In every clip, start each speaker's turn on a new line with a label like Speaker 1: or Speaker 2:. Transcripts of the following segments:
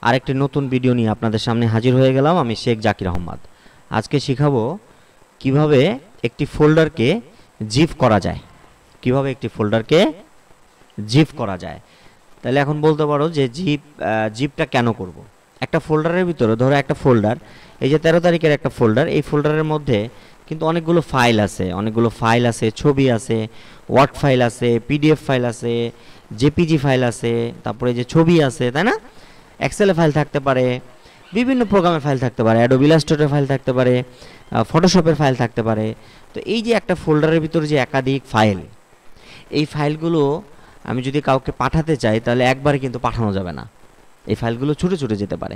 Speaker 1: আরেকটি নতুন ভিডিও নিয়ে আপনাদের সামনে হাজির হয়ে গেলাম। আমি শেখ জাকির আহমদ। আজকে শেখাবো কিভাবে একটি ফোল্ডারকে জিপ করা যায়। কিভাবে একটি ফোল্ডারকে জিপ করা যায়। তাহলে এখন বলতে পারো যে জিপটা কেন করব। একটা ফোল্ডারের ভিতরে ধরো একটা ফোল্ডার, এই যে 13 তারিখের একটা ফোল্ডার, এই ফোল্ডারের মধ্যে কিন্তু অনেকগুলো ফাইল আছে, ছবি আছে, ওয়ার্ড ফাইল আছে, পিডিএফ ফাইল আছে, জেপিজি ফাইল আছে, তারপরে যে ছবি আছে, তাই না? এক্সেলে ফাইল থাকতে পারে, বিভিন্ন প্রোগ্রামের ফাইল থাকতে পারে, অ্যাডোবি ইলাস্ট্রেটর ফাইল থাকতে পারে, ফটোশপের ফাইল থাকতে পারে। তো এই যে একটা ফোল্ডারের ভিতরে যে একাধিক ফাইল, এই ফাইলগুলো আমি যদি কাউকে পাঠাতে চাই তাহলে একবারে কিন্তু পাঠানো যাবে না। এই ফাইলগুলো ছুটে ছুটে যেতে পারে।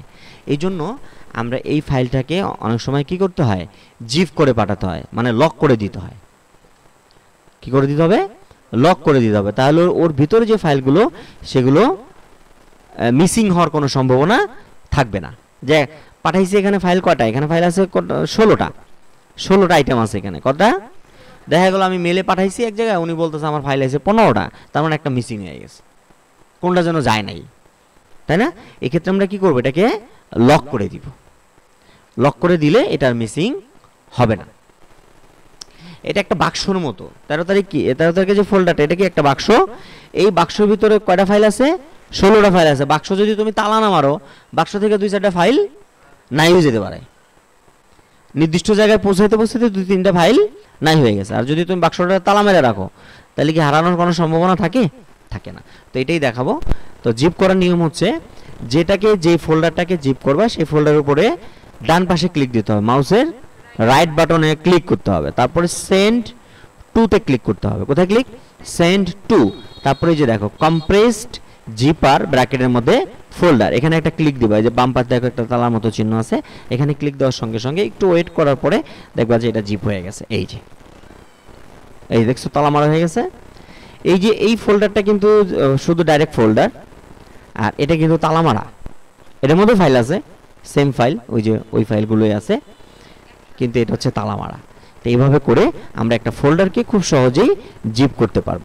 Speaker 1: এই জন্য আমরা এই ফাইলটাকে অনেক সময় কি করতে হয়, জিপ করে পাঠাতে হয়, মানে লক করে দিতে হয়। কি করে দিতে হবে? লক করে দিতে হবে। তাহলে ওর ভিতরে যে ফাইলগুলো সেগুলো মিসিং হওয়ার কোনো সম্ভাবনা থাকবে না। যে পাঠাইছি এখানে ফাইল কটা, এখানে ফাইল আছে 16টা আইটেম আছে এখানে। কটা? দেখা গেল আমি মেলে পাঠাইছি এক জায়গায়, উনি বলতেছে আমার ফাইল আছে 15টা, তার মানে একটা মিসিং হয়ে গেছে, কোনটা যেন যায় নাই, তাই না? এক্ষেত্রে আমরা কি করবো, এটাকে লক করে দিব। লক করে দিলে এটার মিসিং হবে না। এটা একটা বাক্সর মতো। 13 তারিখ কি, 13 তারিখে যে ফোল্ডারটা, এটা কি একটা বাক্স। এই বাক্সের ভিতরে কয়টা ফাইল আছে? 16টা ফাইল আছে। বাক্স যদি তুমি তালা না মারো, বাক্স থেকে 2-4টা ফাইল নাই হয়ে যেতে পারে। নির্দিষ্ট জায়গায় পৌঁছাইতে 2-3টা ফাইল নাই হয়ে গেছে। আর যদি তুমি বাক্সটা তালা মেরে রাখো, তাহলে কি হারানোর কোনো সম্ভাবনা থাকে? থাকে না। তো এটাই দেখাবো। তো জিপ করার নিয়ম হচ্ছে, যে ফোল্ডারটাকে জিপ করবা সেই ফোল্ডারের উপরে ডান পাশে ক্লিক দিতে হবে, মাউসের রাইট বাটনে ক্লিক করতে হবে, তারপরে সেন্ড টু তে ক্লিক করতে হবে। কোথায় ক্লিক? Send to. তারপরে যে দেখো কম্প্রেসড জিপার ব্র্যাকেটের মধ্যে ফোল্ডার, এখানে একটা ক্লিক দিবা। এই যে বাম পাশে দেখো একটা তালার মতো চিহ্ন আছে, এখানে ক্লিক দেওয়ার সঙ্গে সঙ্গে একটু ওয়েট করার পরে দেখবা যে এটা জিপ হয়ে গেছে। এই দেখছো তালা মারা হয়ে গেছে। এই ফোল্ডারটা কিন্তু শুধু ডাইরেক্ট ফোল্ডার, আর এটা কিন্তু তালা মারা। এটার মধ্যে ফাইল আছে, সেম ফাইল, ওই ফাইলগুলোই আছে, কিন্তু এটা হচ্ছে তালা মারা। তো এইভাবে করে আমরা একটা ফোল্ডারকে খুব সহজেই জিপ করতে পারবো।